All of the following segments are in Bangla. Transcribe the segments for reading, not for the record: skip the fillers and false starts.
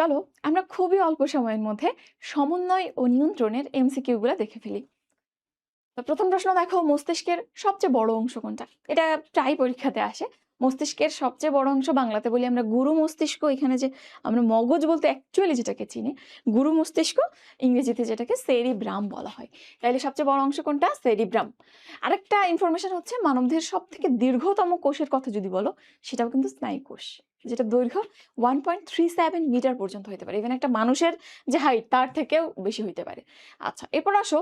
চলো আমরা খুবই অল্প সময়ের মধ্যে সমন্বয় ও নিয়ন্ত্রণের এমসিকিউ গুলা দেখে ফেলি। তো প্রথম প্রশ্ন দেখো, মস্তিষ্কের সবচেয়ে বড় অংশ কোনটা? এটা প্রায় পরীক্ষাতে আসে। মস্তিষ্কের সবচেয়ে বড় অংশ বাংলাতে বলি আমরা গুরু মস্তিষ্ক। এখানে যে আমরা মগজ বলতে অ্যাকচুয়ালি যেটাকে চিনি গুরু মস্তিষ্ক, ইংরেজিতে যেটাকে সেরিব্রাম বলা হয়। তাইলে সবচেয়ে বড় অংশ কোনটা? সেরিব্রাম। আরেকটা ইনফরমেশন হচ্ছে মানবদেহের সব থেকে দীর্ঘতম কোষের কথা যদি বলো, সেটাও কিন্তু স্নায়ু কোষ, যেটা দৈর্ঘ্য 1.37 মিটার পর্যন্ত হতে পারে। ইভেন একটা মানুষের যে হাইট তার থেকেও বেশি হইতে পারে। আচ্ছা, এরপর আসো,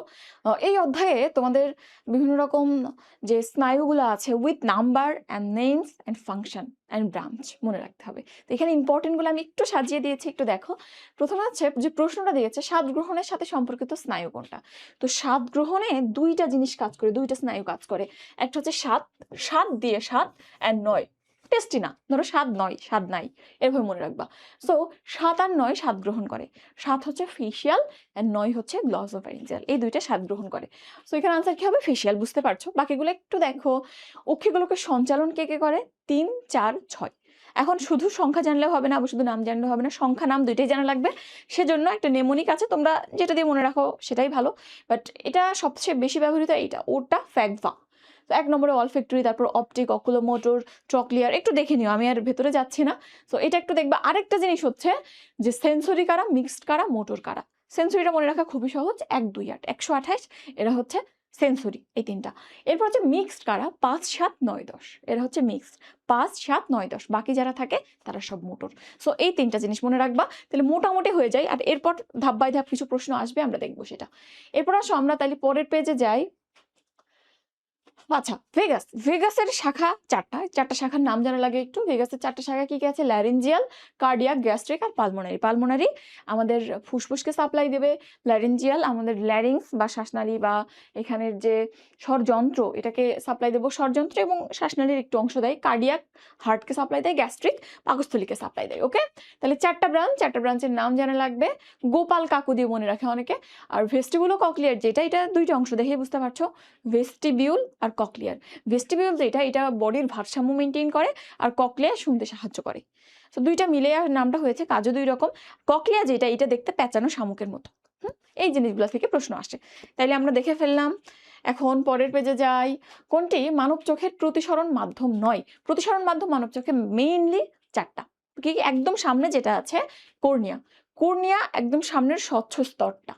এই অধ্যায়ে তোমাদের বিভিন্ন রকম যে স্নায়ুগুলো আছে with number and names and function and branch মনে রাখতে হবে। তো এখানে ইম্পর্টেন্টগুলো আমি একটু সাজিয়ে দিয়েছি, একটু দেখো। প্রথমে হচ্ছে যে প্রশ্নটা দিয়েছে স্বাদ গ্রহণের সাথে সম্পর্কিত স্নায়ু কোনটা। তো স্বাদ গ্রহণে দুইটা জিনিস কাজ করে, দুইটা স্নায়ু কাজ করে। একটা হচ্ছে স্বাদ, স্বাদ দিয়ে স্বাদ অ্যান্ড নয়, টেস্টি না, ধরো স্বাদ নয় স্বাদ নাই, এভাবে মনে রাখবা। সো 7 আর 9 স্বাদ গ্রহণ করে। 7 হচ্ছে ফেশিয়াল আর 9 হচ্ছে গ্লসোফ্যারিঞ্জিয়াল, এই দুইটা স্বাদ গ্রহণ করে। সো এখানে আনসার কি হবে? ফেশিয়াল। বুঝতে পারছো? বাকিগুলো একটু দেখো। অক্ষিগুলোকে সঞ্চালন কে কে করে? 3, 4, 6। এখন শুধু সংখ্যা জানলেও হবে না, আবার শুধু নাম জানলেও হবে না, সংখ্যা নাম দুইটাই জানা লাগবে। সেজন্য একটা নেমোনিক আছে, তোমরা যেটা দিয়ে মনে রাখো সেটাই ভালো। বাট এটা সবচেয়ে বেশি ব্যবহৃত এইটা, ওটা ফ্যাগভা। তো 1 নম্বরে অলফ্যাক্টরি, তারপর অপটিক, অকুলোমোটর, ট্রক্লিয়ার, একটু দেখে নিও, আমি আর ভেতরে যাচ্ছি না। তো এটা একটু দেখবা। আরেকটা জিনিস হচ্ছে যে সেন্সরি কারা, মিক্সড কারা, মোটর কারা। সেন্সরিটা মনে রাখা খুবই সহজ, 1, 2, 8, 128, এরা হচ্ছে সেন্সরি, এই তিনটা। এরপর হচ্ছে মিক্সড কারা, 5, 7, 9, 10, এরা হচ্ছে মিক্সড। 5, 7, 9, 10, বাকি যারা থাকে তারা সব মোটর। সো এই তিনটা জিনিস মনে রাখবা, তাহলে মোটামুটি হয়ে যায়। আর এরপর ধাপ বাই ধাপ কিছু প্রশ্ন আসবে, আমরা দেখবো সেটা। এরপর আসো আমরা তাহলে পরের পেজে যাই। আচ্ছা, ভেগাস, ভেগাসের শাখা 4টা শাখার নাম জানা লাগে একটু। ভেগাসের 4টা শাখা কি কি আছে? ল্যারিঞ্জিয়াল, কার্ডিয়াক, গ্যাস্ট্রিক আর পালমোনারি। পালমোনারি আমাদের ফুসফুসকে সাপ্লাই দেবে, ল্যারিঞ্জিয়াল আমাদের ল্যারিংস বা শ্বাসনালী বা এখানের যে স্বরযন্ত্র, এটাকে সাপ্লাই দেবো, স্বরযন্ত্র এবং শ্বাসনালীর একটু অংশ দেয়। কার্ডিয়াক হার্টকে সাপ্লাই দেয়, গ্যাস্ট্রিক পাকস্থলীকে সাপ্লাই দেয়। ওকে, তাহলে 4টা ব্রাঞ্চ, 4টা ব্রাঞ্চের নাম জানা লাগবে। গোপাল কাকু দিয়ে মনে রাখে অনেকে। আর ভেস্টিবুলো ককলিয়ার যেটা, এটা দুইটা অংশ দেখে বুঝতে পারছো, ভেস্টিবিউল আর ককলিয়ার। ভেস্টিবিউল যেটা, এটা বডির ভারসাম্য মেনটেন করে, আর ককলিয়া শুনতে সাহায্য করে। তো দুইটা মিলে নামটা হয়েছে, কাজও দুই রকম। ককলিয়া যেটা, এটা দেখতে প্যাঁচানো শামুকের মতো। এই জিনিসগুলো থেকে প্রশ্ন আসে, তাইলে আমরা দেখে ফেললাম। এখন পরের পেজে যাই। কোনটি মানব চোখের প্রতিসরণ মাধ্যম নয়? প্রতিসরণ মাধ্যম মানব চোখে মেইনলি 4টা। কি? একদম সামনে যেটা আছে কর্নিয়া, কর্নিয়া একদম সামনের স্বচ্ছ স্তরটা।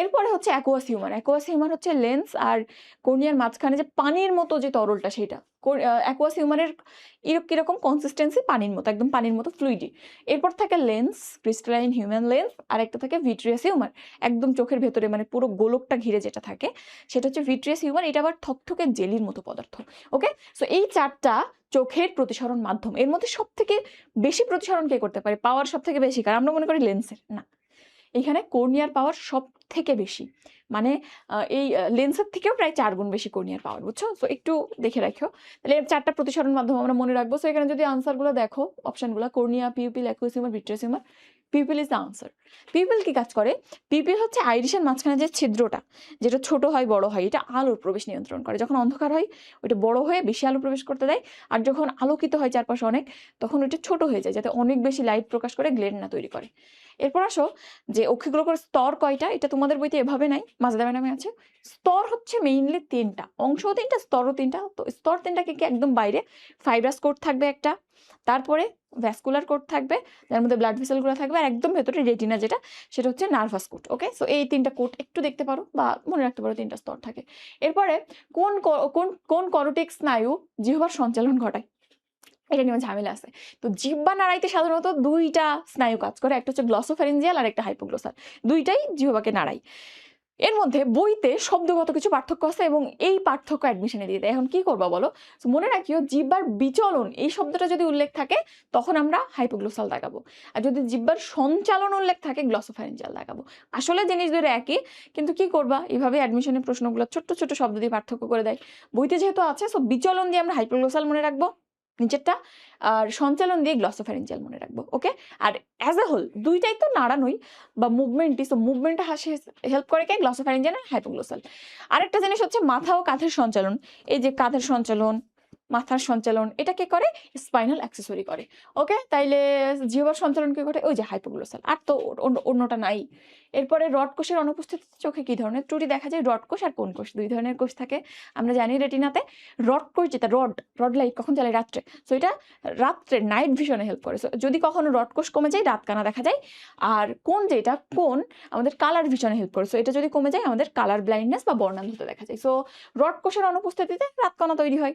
এরপরে হচ্ছে অ্যাকুয়াস হিউমার। অ্যাকুয়াস হিউমার হচ্ছে লেন্স আর কর্নিয়ার মাঝখানে যে পানির মতো যে তরলটা, সেটা। অ্যাকুয়াস হিউমারের কিরকম কনসিস্টেন্সি? পানির মতো, একদম পানির মতো ফ্লুইডি। এরপর থাকে লেন্স, ক্রিস্টালাইন হিউম্যান লেন্স, আর একটা থাকে ভিট্রিয়াস হিউমার, একদম চোখের ভেতরে মানে পুরো গোলকটা ঘিরে যেটা থাকে সেটা হচ্ছে ভিট্রিয়াস হিউমার। এটা আবার থকথকে জেলির মতো পদার্থ। ওকে, সো এই 4টা চোখের প্রতিসরণ মাধ্যম। এর মধ্যে সব থেকে বেশি প্রতিসরণ কে করতে পারে? পাওয়ার সব থেকে বেশি কার? আমরা মনে করি লেন্সের, না, এখানে কর্নিয়ার পাওয়ার সব থেকে বেশি, মানে এই লেন্সের থেকেও প্রায় 4 গুণ বেশি কর্নিয়ার পাওয়ার। বুঝছো? তো একটু দেখে রাখো। তাহলে 4টা প্রতিসরণ মাধ্যম আমরা মনে রাখবো। সো এখানে যদি আনসারগুলো দেখো, অপশনগুলো cornea, pupil, aqueous humour, vitreous humour, pupil is the answer. Pupil কি কাজ করে? পিউপিল হচ্ছে আইরিশের মাঝখানে যে ছিদ্রটা, যেটা ছোট হয় বড় হয়, এটা আলোর প্রবেশ নিয়ন্ত্রণ করে। যখন অন্ধকার হয় ওইটা বড় হয়ে বেশি আলো প্রবেশ করতে দেয়, আর যখন আলোকিত হয় চারপাশে অনেক, তখন ওইটা ছোট হয়ে যায়, যাতে অনেক বেশি লাইট প্রকাশ করে গ্লেড না তৈরি করে। এরপর আসো যে অক্ষিগোলকের স্তর কয়টা, এটা তোমাদের বইতে এভাবে নাই, মাজদার নামে আছে। স্তর হচ্ছে মেইনলি 3টা, অংশও 3টা, স্তরও 3টা। তো স্তর 3টাকে কি একদম বাইরে ফাইব্রাস কোট থাকবে একটা, তারপরে ভ্যাসকুলার কোট থাকবে যার মধ্যে ব্লাড ভেসেলগুলো থাকবে, আর একদম ভেতরে রেটিনা যেটা, সেটা হচ্ছে নার্ভাস কোট। ওকে, সো এই 3টা কোট একটু দেখতে পারো বা মনে রাখতে পারো, 3টা স্তর থাকে। এরপরে কোন কোন কোন করোটিক স্নায়ু জিহ্বার সঞ্চালন ঘটায়? এটা নিয়ে ঝামেলা আছে। তো জিহ্বা নাড়াইতে সাধারণত 2টা স্নায়ু কাজ করে, একটা হচ্ছে গ্লসোফ্যারিঞ্জিয়াল আর একটা হাইপোগ্লোসাল। দুইটাই জিহ্বাকে নাড়াই। এর মধ্যে বইতে শব্দগত কিছু পার্থক্য আছে এবং এই পার্থক্য অ্যাডমিশনে দিয়ে দেয়। এখন কি করবা বলো? মনে রাখিও, জিহ্বার বিচলন এই শব্দটা যদি উল্লেখ থাকে তখন আমরা হাইপোগ্লোসাল লাগাবো, আর যদি জিহ্বার সঞ্চালন উল্লেখ থাকে গ্লসোফ্যারিঞ্জিয়াল লাগাবো। আসলে জিনিস দুটো একই, কিন্তু কি করবা, এভাবে অ্যাডমিশনের প্রশ্নগুলো ছোট্ট ছোট শব্দ দিয়ে পার্থক্য করে দেয়। বইতে যেহেতু আছে, সো বিচলন দিয়ে আমরা হাইপোগ্লোসাল মনে রাখবো নিচেরটা, আর সঞ্চালন দিয়ে গ্লসোফ্যারিঞ্জিয়াল মনে রাখবো। ওকে, আর অ্যাজ এ হোল দুইটাই তো নাড়ানোই বা মুভমেন্টই, সো মুভমেন্টটা হেল্প করে কে? গ্লসোফ্যারিঞ্জিয়াল আর হাইপোগ্লোসাল। আরেকটা জিনিস হচ্ছে মাথা ও কাঁধের সঞ্চালন। এই যে কাঁধের সঞ্চালন, মাথার সঞ্চালন এটা কে করে? স্পাইনাল অ্যাক্সেসরি করে। ওকে, তাইলে জিহ্বার সঞ্চালন কে করে? ওই যে হাইপোগ্লোসাল। আর তো অন্যটা নাই। এরপরে রড কোষের অনুপস্থিতিতে চোখে কি ধরনের ত্রুটি দেখা যায়? রড কোষ আর কোন কোষ, দুই ধরনের কোষ থাকে আমরা জানি রেটিনাতে। রড কোষ যেটা, রড লাইট কখন জ্বালায়? রাত্রে। সো এটা রাত্রে নাইট ভিশনে হেল্প করে। সো যদি কখনো রড কোষ কমে যায় রাত কানা দেখা যায়। আর কোন যেটা, কোন আমাদের কালার ভিশনে হেল্প করে। সো এটা যদি কমে যায় আমাদের কালার ব্লাইন্ডনেস বা বর্ণান্ধতা দেখা যায়। সো রড কোষের অনুপস্থিতিতে রাত কানা তৈরি হয়।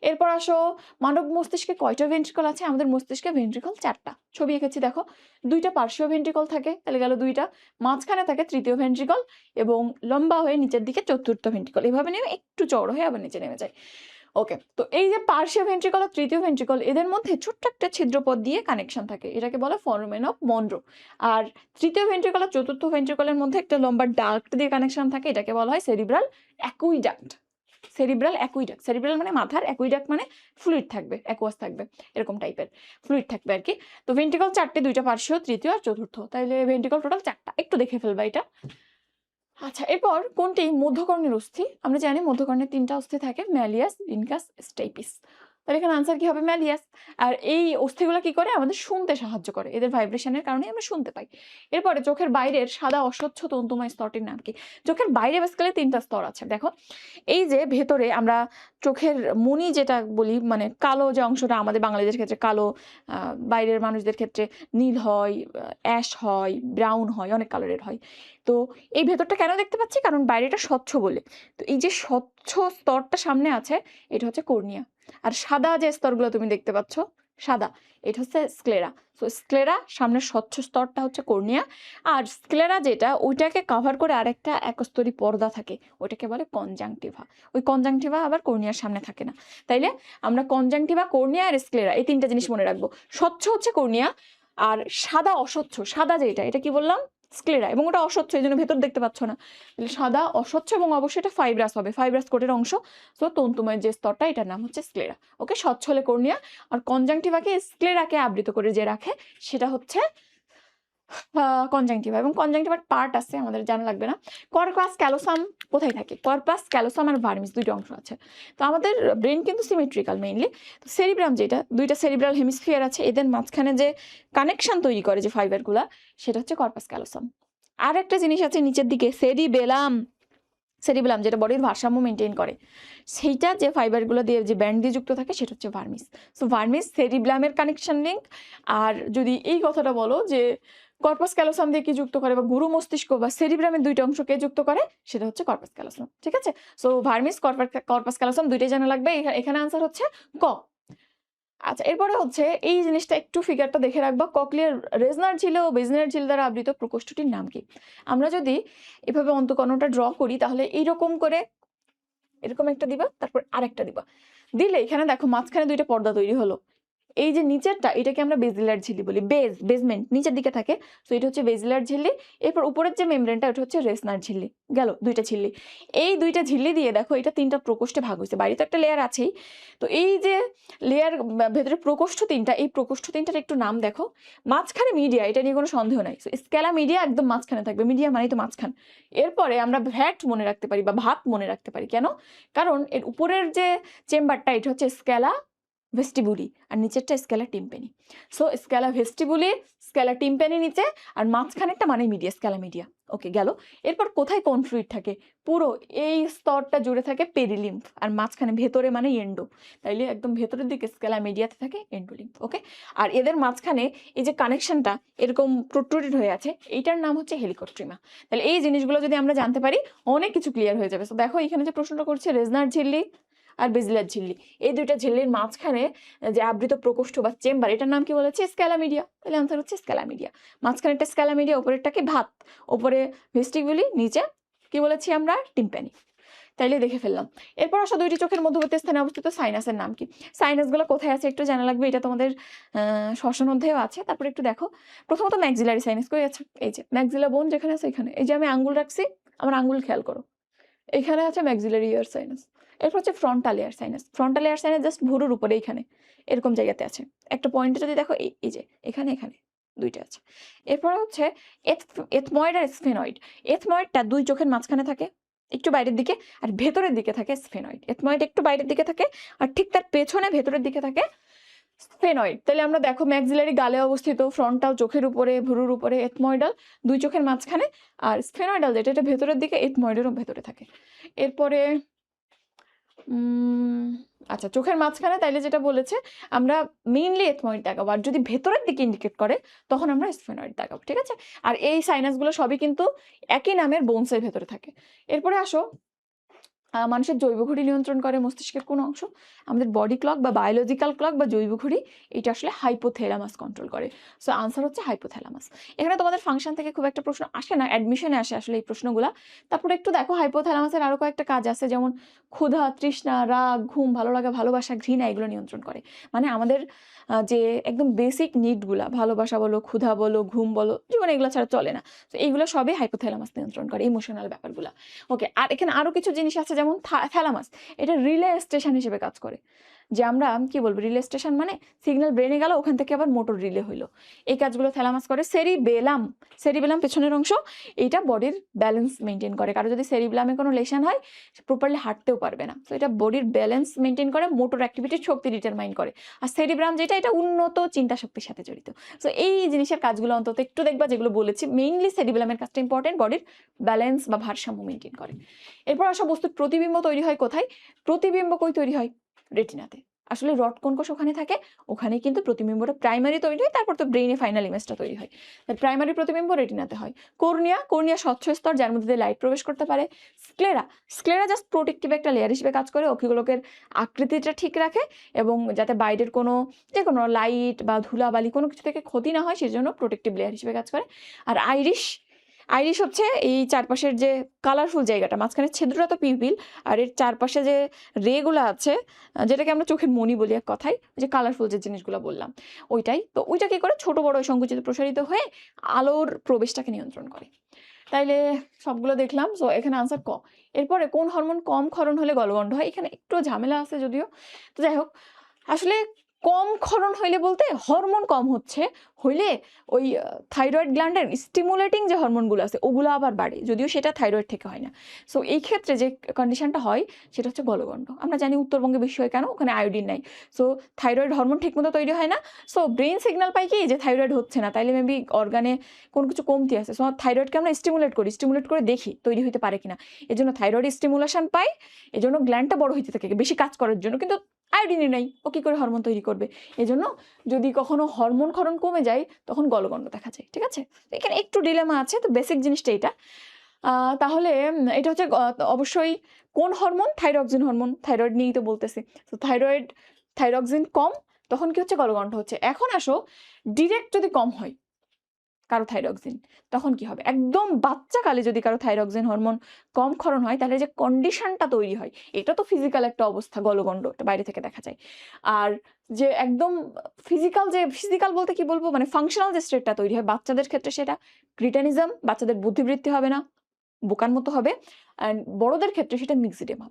এরপর আসো, মানব মস্তিষ্কে কয়টা ভেন্ট্রিকল আছে? আমাদের মস্তিষ্কে ভেন্ট্রিকল 4টা। ছবি এঁকেছি দেখো, 2টা পার্শ্বীয় ভেন্ট্রিকল থাকে, তাহলে গেল 2টা, মাঝখানে থাকে তৃতীয় ভেন্ট্রিকল এবং লম্বা হয়ে নিচের দিকে চতুর্থ ভেন্ট্রিকল। এভাবে নেমে একটু চওড়া হয়ে আবার নিচে নেমে যায়। ওকে, তো এই যে পার্শ্বীয় ভেন্ট্রিকল আর তৃতীয় ভেন্ট্রিকল, এদের মধ্যে ছোট্ট একটা ছিদ্রপথ দিয়ে কানেকশন থাকে, এটাকে বলে ফোরামেন অফ মনরো। আর তৃতীয় ভেন্ট্রিকল আর চতুর্থ ভেন্ট্রিকলের মধ্যে একটা লম্বা ডাক্ট দিয়ে কানেকশন থাকে, এটাকে বলা হয় cerebral aqueduct. Cerebral aqueduct, cerebral মানে মাথার, অ্যাকুইডাক্ট মানে ফ্লুইড থাকবে, অ্যাকুয়াস থাকবে, এরকম টাইপের ফ্লুইড থাকবে আর কি। তো ভেন্ট্রিকল 4টে, 2টা পার্শ্বীয়, তৃতীয় আর চতুর্থ, তাইলে ভেন্ট্রিকল টোটাল 4টা। একটু দেখে ফেলবা এটা। আচ্ছা, এরপর কোনটি মধ্যকর্ণের অস্থি? আমরা জানি মধ্যকর্ণের 3টা অস্থি থাকে, ম্যালিয়াস, ইনকাস, স্টাইপিস। তাহলে এখানে আনসার কি হবে? ম্যালিয়াস। আর এই অস্থিগুলো কি করে? আমাদের শুনতে সাহায্য করে, এদের ভাইব্রেশনের কারণে আমরা শুনতে পাই। এরপরে চোখের বাইরের সাদা অস্বচ্ছ তন্তুময় স্তরটির নাম কি? চোখের বাইরে বেসিক্যালি 3টা স্তর আছে। দেখো, এই যে ভেতরে আমরা চোখের মণি যেটা বলি, মানে কালো যে অংশটা, আমাদের বাঙালিদের ক্ষেত্রে কালো, বাইরের মানুষদের ক্ষেত্রে নীল হয়, অ্যাশ হয়, ব্রাউন হয়, অনেক কালারের হয়। তো এই ভেতরটা কেন দেখতে পাচ্ছি? কারণ বাইরেটা স্বচ্ছ বলে। তো এই যে স্বচ্ছ স্তরটা সামনে আছে, এটা হচ্ছে কর্নিয়া। আর সাদা যে স্তরগুলো তুমি দেখতে পাচ্ছ, সাদা, এটা হচ্ছে স্ক্লেরা। সো স্ক্লেরা, সামনের স্বচ্ছ স্তরটা হচ্ছে কর্নিয়া। আর স্ক্লেরা যেটা, ওইটাকে কভার করে আরেকটা একস্তরী পর্দা থাকে, ওইটাকে বলে কনজাংটিভা। ওই কনজাংটিভা আবার কর্নিয়ার সামনে থাকে না। তাইলে আমরা কনজাংটিভা, কর্নিয়া আর স্ক্লেরা, এই 3টা জিনিস মনে রাখবো। স্বচ্ছ হচ্ছে কর্নিয়া, আর সাদা অস্বচ্ছ, সাদা যেটা, এটা কি বললাম? স্ক্লেরা। এবং ওটা অস্বচ্ছ, এই জন্য ভেতর দেখতে পাচ্ছ না। তাহলে সাদা, অস্বচ্ছ এবং অবশ্যই এটা ফাইব্রাস হবে, ফাইব্রাস কোটের অংশ। সো তন্তুময় যে স্তরটা, এটার নাম হচ্ছে স্ক্লেরা। ওকে, স্বচ্ছ হলে কর্নিয়া, আর কনজাংটিভাকে, স্ক্লেরাকে আবৃত করে যে রাখে, সেটা হচ্ছে কনজাংটিভা। এবং কনজাংটিভার পার্ট আছে, আমাদের জানা লাগবে না। কর্পাস ক্যালোসাম কোথায় থাকে? কর্পাস ক্যালোসাম আর ভার্মিস 2টা অংশ আছে। তো আমাদের ব্রেন কিন্তু সিমেট্রিক্যাল মেইনলি। তো সেরিব্রাম যেটা, 2টা সেরিব্রাল হেমিস্ফিয়ার আছে, এদের মাঝখানে যে কানেকশন তৈরি করে যে ফাইবারগুলা, সেটা হচ্ছে কর্পাস ক্যালোসাম। আর একটা জিনিস আছে নিচের দিকে, সেরিবেলাম। সেরিবেলাম যেটা বডির ভারসাম্য মেনটেন করে, সেইটা যে ফাইবারগুলো দিয়ে, যে ব্যান্ড দিয়ে যুক্ত থাকে, সেটা হচ্ছে ভার্মিস। সো ভার্মিস সেরিবেলামের কানেকশন লিঙ্ক। আর যদি এই কথাটা বলো যে কর্পাস ক্যালোসাম দিয়ে কি যুক্ত করে, বা গুরু মস্তিষ্ক বা সেরিব্রামের 2টা অংশকে যুক্ত করে, সেটা হচ্ছে কর্পাস ক্যালোসাম। ঠিক আছে, সো ভার্মিস, কর্পাস ক্যালোসাম 2টাই জানা লাগবে। এখানে আনসার হচ্ছে ক। আচ্ছা, এরপরে হচ্ছে এই জিনিসটা, একটু ফিগারটা দেখে রাখবা। ককলিয়ার রেজনার ঝিলে ও বেজনার ঝিল দ্বারা আবৃত প্রকোষ্ঠটির নাম কি? আমরা যদি এভাবে অন্তকর্ণটা ড্র করি, তাহলে এইরকম করে এরকম একটা দিবা, তারপর আরেকটা দিবা, দিলে এখানে দেখো মাঝখানে 2টা পর্দা তৈরি হলো। এই যে নিচেরটা, এটাকে আমরা বেজিলার ঝিল্লি বলি, বেজমেন্ট নিচের দিকে থাকে। সো এটা হচ্ছে বেজিলার ঝিল্লি। এরপর উপরের যে মেমব্রেনটা, ওটা হচ্ছে রেসনার ঝিল্লি। গেল 2টা ঝিল্লি। এই 2টা ঝিল্লি দিয়ে দেখো, এটা 3টা প্রকোষ্ঠে ভাগ হয়েছে, বাইরে তো একটা লেয়ার আছেই। তো এই যে লেয়ার, ভেতরে প্রকোষ্ঠ 3টা, এই প্রকোষ্ঠ 3টার একটু নাম দেখো। মাঝখানে মিডিয়া, এটা নিয়ে কোনো সন্দেহ নাই। স্কেলা মিডিয়া একদম মাঝখানে থাকবে, মিডিয়া মানেই তো মাঝখান। এরপরে আমরা ভ্যাট মনে রাখতে পারি বা ভাত মনে রাখতে পারি, কেন? কারণ এর উপরের যে চেম্বারটা, এটা হচ্ছে স্কেলা ভেস্টিবুলি, আর নিচেরটা scala টিম্পেনি। So scala vestibuli, scala টিম্পেনি নিচে, আর মাঝখানেরটা মানে মিডিয়া, স্কেলা মিডিয়া। ওকে, গেল। এরপর কোথায় কোন ফ্লুইড থাকে? পুরো এই স্তরটা জুড়ে থাকে পেরিলিম্ফ, আর মাঝখানে ভেতরে মানে এন্ডো। তাইলে একদম ভেতরের দিকে স্কেলা মিডিয়াতে থাকে এন্ডোলিম্ফ। ওকে, আর এদের মাঝখানে এই যে কানেকশনটা এরকম প্রোট্রুডেড হয়ে আছে, এইটার নাম হচ্ছে হেলিকোট্রিমা। তাহলে এই জিনিসগুলো যদি আমরা জানতে পারি, অনেক কিছু ক্লিয়ার হয়ে যাবে। তো দেখো, এখানে যে প্রশ্নটা করছে, রেজনার ঝিল্লি আর বেজিলার ঝিল্লি, এই 2টা ঝিল্লির মাঝখানে যে আবৃত প্রকোষ্ঠ বা চেম্বার, এটার নাম কি বলেছে? Scala media. তাহলে আনসার হচ্ছে স্কেলা মিডিয়া। মাঝখানে একটা স্কেলা মিডিয়া, উপরেরটাকে ভাত, উপরে ভেস্টিবুলি, নিচে কি বলেছি আমরা? টিম্প্যানি। তাইলে দেখে ফেললাম। এরপর আসো, 2টি চোখের মধ্যবর্তী স্থানে অবস্থিত সাইনাসের নাম কি? সাইনাসগুলো কোথায় আছে একটু জানা লাগবে, এটা তোমাদের শ্বসন অধ্যায়েও আছে। তারপরে একটু দেখো, প্রথমত ম্যাক্সিলারি সাইনাস কই আছে? এই যে ম্যাক্সিলা বোন যেখানে আছে, এখানে। এই যে আমি আঙ্গুল রাখছি, আমার আঙ্গুল খেয়াল করো, এখানে আছে ম্যাক্সিলারি ইয়ার সাইনাস। এরপর হচ্ছে frontal air sinus. Frontal air sinus just ভুরুর উপরে, এইখানে এরকম জায়গাতে আছে। একটা পয়েন্টে যদি দেখো, এই যে এখানে, এখানে 2টা আছে। এরপর হচ্ছে এথময়েড আর স্ফেনয়েড। এথময়েডটা 2 চোখের মাঝখানে থাকে, একটু বাইরের দিকে, আর ভেতরের দিকে থাকে স্ফেনয়েড। এথময়েড একটু বাইরের দিকে থাকে, আর ঠিক তার পেছনে ভেতরের দিকে থাকে স্ফেনয়েড। তাহলে আমরা দেখো ম্যাক্সিলারি গালে অবস্থিত, ফ্রন্টাল চোখের উপরে, ভ্রুর উপরে, এথময়েডাল দুই চোখের মাঝখানে, আর স্ফেনয়েডাল যেটা এটা ভেতরের দিকে, এথময়েডেরও ভেতরে থাকে। এরপরে আচ্ছা, চোখের মাঝখানে তাইলে যেটা বলেছে আমরা মেইনলি এথময়েড দেখাবো, আর যদি ভেতরের দিকে ইন্ডিকেট করে তখন আমরা স্ফেনয়েড দেখাবো, ঠিক আছে। আর এই সাইনাসগুলো সবই কিন্তু একই নামের বোনসের ভেতরে থাকে। এরপরে আসো, মানুষের জৈব ঘড়ি নিয়ন্ত্রণ করে মস্তিষ্কের কোন অংশ? আমাদের বডি ক্লক বা বায়োলজিক্যাল ক্লক বা জৈব ঘড়ি, এটা আসলে হাইপোথ্যালামাস কন্ট্রোল করে। সো আনসার হচ্ছে হাইপোথ্যালামাস। এখানে তোমাদের ফাংশন থেকে খুব একটা প্রশ্ন আসে না, অ্যাডমিশনে আসে আসলে এই প্রশ্নগুলা। তারপরে একটু দেখো হাইপোথ্যালামাসের আরো কয়েকটা কাজ আছে, যেমন ক্ষুধা, তৃষ্ণা, রাগ, ঘুম, ভালো লাগা, ভালোবাসা, ঘৃণা, এগুলো নিয়ন্ত্রণ করে। মানে আমাদের যে একদম বেসিক নিডগুলা, ভালোবাসা বলো, ক্ষুধা বলো, ঘুম বলো, জীবনে এগুলো ছাড়া চলে না। তো এইগুলো সবই হাইপোথ্যালামাস নিয়ন্ত্রণ করে, ইমোশনাল ব্যাপারগুলা। ওকে, আর এখানে আরো কিছু জিনিস আছে, যেমন থ্যালামাস, এটা রিলে স্টেশন হিসেবে কাজ করে। যে আমরা কি বলবো, রিলে স্টেশন মানে সিগন্যাল ব্রেনে গেল, ওখান থেকে আবার মোটর রিলে হইলো, এই কাজগুলো থ্যালামাস করে। সেরিবেলাম পেছনের অংশ, এইটা বডির ব্যালেন্স মেনটেন করে। কারো যদি সেরিবেলামে কোনো লেশন হয়, প্রপারলি হাঁটতেও পারবে না। তো এটা বডির ব্যালেন্স মেনটেন করে, মোটর অ্যাক্টিভিটির শক্তি ডিটারমাইন করে। আর সেরিব্রাম যেটা, এটা উন্নত চিন্তা শক্তির সাথে জড়িত। তো এই জিনিসের কাজগুলো অন্তত একটু দেখবা, যেগুলো বলেছি মেইনলি সেরিবেলামের কাজটা ইম্পর্টেন্ট, বডির ব্যালেন্স বা ভারসাম্য মেনটেন করে। এরপর আসা, বস্তুর প্রতিবিম্ব তৈরি হয় কোথায়? প্রতিবিম্ব কই তৈরি হয়? রেটিনাতে। আসলে রড কোন কোষ ওখানে থাকে, ওখানেই কিন্তু প্রতিবিম্বটা প্রাইমারি তৈরি হয়, তারপর তো ব্রেইনে ফাইনাল ইমেজটা তৈরি হয়। তার প্রাইমারি প্রতিবিম্ব রেটিনাতে হয়। কর্নিয়া স্বচ্ছ স্তর, যার মধ্যে দিয়ে লাইট প্রবেশ করতে পারে। স্ক্লেরা জাস্ট প্রোটেক্টিভ একটা লেয়ার হিসেবে কাজ করে, অক্ষিগোলকের আকৃতিটা ঠিক রাখে এবং যাতে বাইরের কোনো যে কোনো লাইট বা ধুলাবালি কোনো কিছু থেকে ক্ষতি না হয়, সেজন্য প্রোটেক্টিভ লেয়ার হিসেবে কাজ করে। আর আইরিশ হচ্ছে এই চারপাশের যে কালারফুল জায়গাটা, মাঝখানে ছিদ্রটা তো পিউপিল, আর এর চারপাশে যে রেগুলো আছে, যেটাকে আমরা চোখের মণি বলি এক কথায়, যে কালারফুল যে জিনিসগুলো বললাম, ওইটাই তো। ওইটা কি করে? ছোট বড় সংকুচিত প্রসারিত হয়ে আলোর প্রবেশটাকে নিয়ন্ত্রণ করে। তাইলে সবগুলো দেখলাম, সো এখানে আনসার ক। এরপরে কোন হরমোন কম ক্ষরণ হলে গলগণ্ড হয়? এখানে একটু ঝামেলা আছে যদিও, তো যাই হোক। আসলে কম ক্ষরণ হইলে বলতে হরমোন কম হইলে ওই থাইরয়েড গ্ল্যান্ডের স্টিমুলেটিং যে হরমোনগুলো আছে ওগুলো আবার বাড়ে, যদিও সেটা থাইরয়েড থেকে হয় না। সো এই ক্ষেত্রে যে কন্ডিশনটা হয় সেটা হচ্ছে গলগণ্ড। আমরা জানি উত্তরবঙ্গে বেশি হয় কেন, ওখানে আয়োডিন নাই। সো থাইরয়েড হরমোন ঠিকমতো তৈরি হয় না। সো ব্রেন সিগন্যাল পাই কি যে থাইরয়েড হচ্ছে না, তাইলে মেবি অর্গানে কোনো কিছু কমতি আছে। সো থাইরয়েডকে আমরা স্টিমুলেট করে দেখি তৈরি হইতে পারে কিনা। এজন্য থাইরয়েড স্টিমুলেশন পাই, এজন্য গ্ল্যান্ডটা বড় হইতে থাকে বেশি কাজ করার জন্য, কিন্তু আয়োডিনই নাই, ও কি করে হরমোন তৈরি করবে? এজন্য যদি কখনো হরমোন ক্ষরণ কমে যায় তখন গলগণ্ড দেখা যায়, ঠিক আছে। এখানে একটু ডিলেমা আছে, তো বেসিক জিনিসটা এটা। তাহলে এটা হচ্ছে অবশ্যই কোন হরমোন? থাইরক্সিন হরমোন, থাইরয়েড নিয়েই তো বলতেছি। তো থাইরক্সিন কম, তখন কি হচ্ছে? গলগণ্ড হচ্ছে। এখন আসো, ডিরেক্ট যদি কম হয় কারো থাইরক্সিন, তখন কি হবে? একদম বাচ্চাকালে যদি কারো থাইরক্সিন হরমোন কম ক্ষরণ হয়, তাহলে যে কন্ডিশনটা তৈরি হয়, এটা তো ফিজিক্যাল একটা অবস্থা, গলগণ্ড, এটা বাইরে থেকে দেখা যায়। আর যে একদম ফিজিক্যাল বলতে কি বলবো, মানে ফাংশনাল যে স্টেটটা তৈরি হয় বাচ্চাদের ক্ষেত্রে, সেটা ক্রিটানিজম, বাচ্চাদের বুদ্ধিবৃত্তি হবে না, বোকার মতো হবে। অ্যান্ড বড়দের ক্ষেত্রে সেটা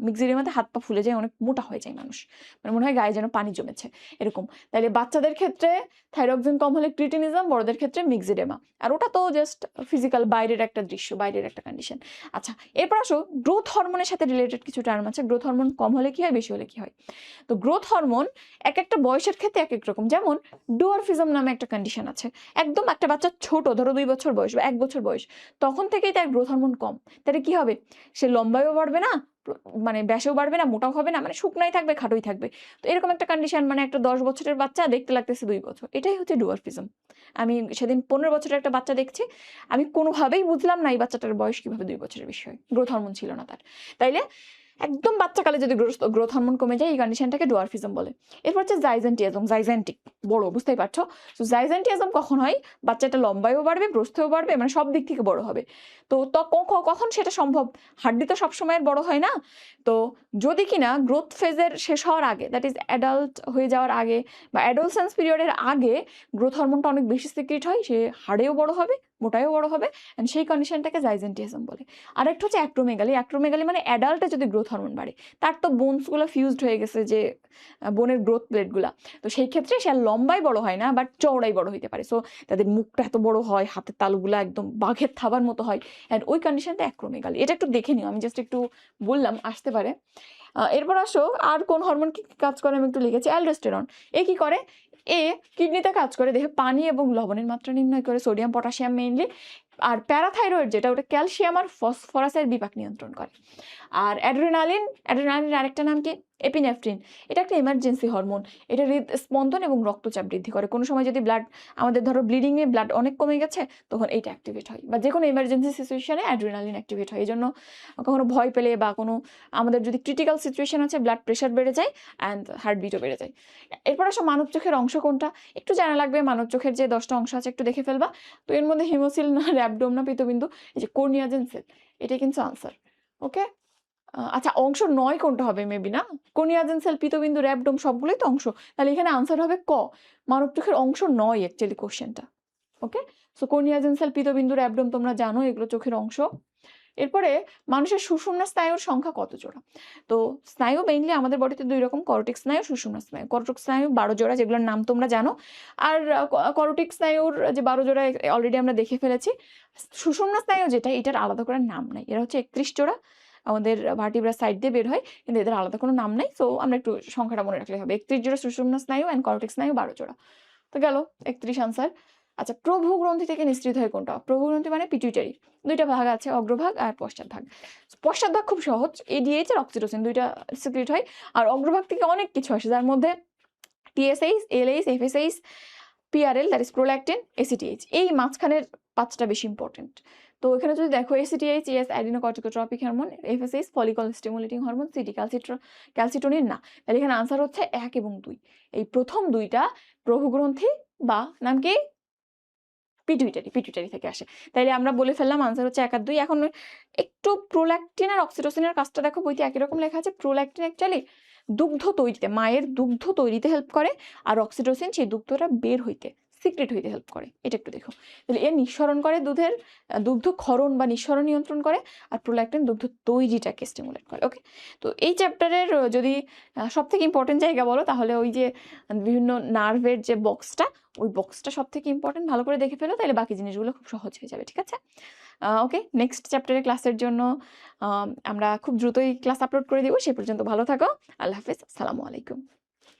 মিক্সিডেমাতে হাত পা ফুলে যায়, অনেক মোটা হয়ে যায় মানুষ, মানে মনে হয় গায়ে যেন পানি জমেছে এরকম। তাহলে বাচ্চাদের ক্ষেত্রে থাইরক্সিন কম হলে ক্রিটিনিজম, বড়দের ক্ষেত্রে মিক্সিডেমা। আর ওটা তো জাস্ট ফিজিক্যাল, বাইরের একটা দৃশ্য, বাইরের একটা কন্ডিশন। আচ্ছা, এরপর আসো, গ্রোথ হরমোনের সাথে রিলেটেড কিছু টার্ম আছে। গ্রোথ হরমোন কম হলে কি হয়, বেশি হলে কি হয়? তো গ্রোথ হরমোন এক একটা বয়সের ক্ষেত্রে এক এক রকম। যেমন ডুয়ারফিজম নামে একটা কন্ডিশন আছে, একদম একটা বাচ্চা ছোট, ধরো 2 বছর বয়স বা 1 বছর বয়স, তখন থেকেই তার গ্রোথ হরমোন কম। তাহলে কি হবে? সে লম্বায়ও বাড়বে না, মানে ব্যাসেও বাড়বে না, মোটাও হবে না, মানে শুকনাই থাকবে, খাটোই থাকবে। তো এরকম একটা কন্ডিশন, মানে একটা 10 বছরের বাচ্চা দেখতে লাগতেছে 2 বছর, এটাই হচ্ছে ডুয়ারফিজম। আমি সেদিন 15 বছরের একটা বাচ্চা দেখছি, আমি কোনোভাবেই বুঝলাম না এই বাচ্চাটার বয়স কিভাবে 2 বছরের বেশি হয়, গ্রোথ হরমোন ছিল না তার। তাইলে একদম বাচ্চাকালে যদি গ্রোথ হরমোন কমে যায়, এই কন্ডিশনটাকে ডুয়ারফিজম বলে। এরপর হচ্ছে জাইজেন্টিক, বড়, বুঝতেই পারছো। তো জাইজেন্টিয়াজম কখন হয়? বাচ্চাটা লম্বায়ও বাড়বে, প্রস্থেও বাড়বে, মানে সব দিক থেকে বড় হবে। তো কখন সেটা সম্ভব? হাড্ডি তো সবসময় বড় হয় না। তো যদি কিনা গ্রোথ ফেজের শেষ হওয়ার আগে, দ্যাট ইজ অ্যাডাল্ট হয়ে যাওয়ার আগে বা অ্যাডোলসেন্স পিরিয়ডের আগে গ্রোথ হরমোনটা অনেক বেশি সিক্রিট হয়, সে হাড়েও বড় হবে, মোটায়ও বড় হবে, অ্যান্ড সেই কন্ডিশনটাকে জাইজেন্টিয়াজম বলে। আরেকটা হচ্ছে অ্যাক্রোমেগালি। অ্যাক্রোমেগালি মানে অ্যাডাল্টে যদি গ্রোথ হরমোন বাড়ে, তার তো বোনসগুলো ফিউজড হয়ে গেছে যে বোনের গ্রোথ প্লেটগুলা, তো সেই ক্ষেত্রে সে আর লম্বাই বড় হয় না, বাট চওড়াই বড় হইতে পারে। সো তাদের মুখটা এত বড় হয়, হাতের তালুগুলো একদম বাঘের থাবার মতো হয়, অ্যান্ড ওই কন্ডিশনটা অ্যাক্রোমেগালি। এটা একটু দেখে নিও, আমি জাস্ট একটু বললাম, আসতে পারে। এরপর আসো আর কোন হরমোন কি কাজ করে আমি একটু লিখেছি, অ্যালডোস্টেরন। এ কি করে? এ কিডনিতে কাজ করে, দেহে পানি এবং লবণের মাত্রা নির্ণয় করে, সোডিয়াম পটাশিয়াম মেইনলি। আর প্যারাথাইরয়েড যেটা, ওটা ক্যালসিয়াম আর ফসফরাসের বিপাক নিয়ন্ত্রণ করে। আর অ্যাড্রেনালিন, অ্যাড্রেনালিনের আরেকটা নাম কি? এপিনেফ্রিন। এটা একটা ইমার্জেন্সি হরমোন। এটা হৃদস্পন্দন এবং রক্তচাপ বৃদ্ধি করে। কোনো সময় যদি আমাদের ধরো ব্লিডিংয়ে ব্লাড অনেক কমে গেছে, তখন এইটা অ্যাক্টিভেট হয়, বা যে কোনো ইমার্জেন্সি সিচুয়েশনে অ্যাড্রেনালিন অ্যাক্টিভেট হয়। এই জন্য কখনো ভয় পেলে বা কোনো আমাদের যদি ক্রিটিক্যাল সিচুয়েশন আছে, ব্লাড প্রেশার বেড়ে যায় অ্যান্ড হার্টবিটও বেড়ে যায়। এরপর আসো মানব চোখের অংশ কোনটা, একটু জানা লাগবে। মানব চোখের যে 10টা অংশ আছে একটু দেখে ফেলবা। তো এর মধ্যে হিমোসিল না র্যাবডোম না পিতবিন্দু, এই যে কর্নিয়াজেন সেল, এটাই কিন্তু আনসার। ওকে, আচ্ছা অংশ 9 কোনটা হবে? মেবি না, কর্নিয়াজেন সেল, পিতবিন্দু, র্যাবডোম সবগুলোই তো অংশ, তাহলে এখানে আনসার হবে ক। মানব চোখের অংশ 9 অ্যাকচুয়ালি কোশ্চেনটা। ওকে, সো কর্নিয়াজেন সেল, পিতবিন্দু, র্যাবডোম তোমরা জানো এগুলো চোখের অংশ। এরপরে মানুষের সুষুম্না স্নায়ুর সংখ্যা কত জোড়া? তো স্নায়ু মেইনলি আমাদের বডিতে 2 রকম, করটিক স্নায়ু, সুষুম্না স্নায়ু। করটিক স্নায়ু 12 জোড়া, যেগুলোর নাম তোমরা জানো। আর করটিক স্নায়ুর যে 12 জোড়া অলরেডি আমরা দেখে ফেলেছি। সুষুম্না স্নায়ু যেটা, এটার আলাদা করে নাম নাই। এরা হচ্ছে 31 জোড়া, আমাদের ভার্টিব্রা সাইড দিয়ে বের হয়, কিন্তু এদের আলাদা কোনো নাম নাই। সো আমরা একটু সংখ্যাটা মনে রাখলে হবে। 31 জোড়া সুষুম্না স্নায়ু অ্যান্ড করটিক স্নায়ু 12 জোড়া। তো গেল 31 আনসার। আচ্ছা, প্রভু গ্রন্থি থেকে নিঃসৃত হয় কোনটা? প্রভু গ্রন্থি মানে পিটুইটারি। 2টা ভাগ আছে, অগ্রভাগ আর পশ্চাৎ ভাগ। পশ্চাৎ ভাগ খুব সহজ, এডিএইচ আর অক্সিটোসিন 2টা সিক্রেট হয়। আর অগ্রভাগ থেকে অনেক কিছু আসে, যার মধ্যে TSH, LH, FSH, PRL that is prolactin, ACTH. এই মাঝখানের 5টা বেশি ইম্পর্টেন্ট। তো এখানে যদি দেখো, ACTH yes adrenocorticotropic hormone, FSH follicle stimulating hormone, CT calcitonin না। তাহলে এখানে আনসার হচ্ছে 1 এবং 2। এই প্রথম 2টা প্রভুগ্রন্থি বা নাম কি? পিটুইটারি থেকে আসে। তাইলে আমরা বলে ফেললাম আনসার হচ্ছে 1 আর 2। এখন একটু প্রোল্যাকটিন আর অক্সিটোসিনের কাজটা দেখো, বইতে একই রকম লেখা আছে। প্রোল্যাকটিন অ্যাকচুয়ালি দুগ্ধ তৈরিতে, মায়ের দুগ্ধ তৈরিতে হেল্প করে, আর অক্সিটোসিন সেই দুগ্ধটা বের হইতে, সিক্রেট হইতে হেল্প করে। এটা একটু দেখো। তাহলে এ নিঃসরণ করে দুধের, দুগ্ধ ক্ষরণ বা নিঃসরণ নিয়ন্ত্রণ করে, আর প্রোল্যাকটিন দুগ্ধ তৈরিটাকে স্টিমুলেট করে। ওকে, তো এই চ্যাপ্টারের যদি সবথেকে ইম্পর্টেন্ট জায়গা বলো, তাহলে ওই যে বিভিন্ন নার্ভের যে বক্সটা, ওই বক্সটা সবথেকে ইম্পর্টেন্ট। ভালো করে দেখে ফেলো, তাহলে বাকি জিনিসগুলো খুব সহজ হয়ে যাবে। ঠিক আছে? ওকে, নেক্সট চ্যাপ্টারের ক্লাসের জন্য আমরা খুব দ্রুতই ক্লাস আপলোড করে দিব। সে পর্যন্ত ভালো থাকো। আল্লাহ হাফেজ, আসসালামু আলাইকুম।